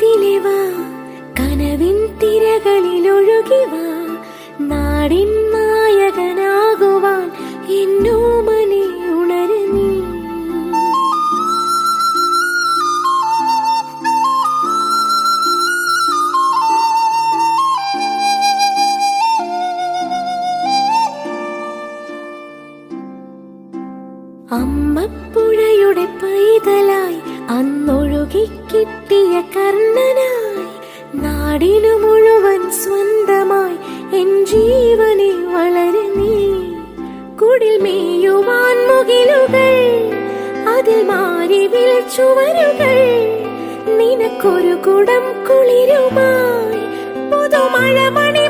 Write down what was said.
ഇതിലെ വാ, കനവിൻ തിരകളിലൊഴുകി വാ, നാടിൻ നായകനാകുവാൻ എന്നോമനെ ഉണര് നീ. അമ്മപ്പുഴയുടെ പൈതലായി അന്നൊഴുകി കിട്ടിയ കർണനായി, നാടിനു മുഴുവൻ സ്വന്തമായി എൻ ജീവനെ വളര് നീ. കുടിൽ മേയുവാൻ മുകിലുകൾ, അതിൽ മാറി വിളിച്ചുവരുകൾ, നിനക്കൊരു കുടം കുളിരുമായി പുതുമഴ മണി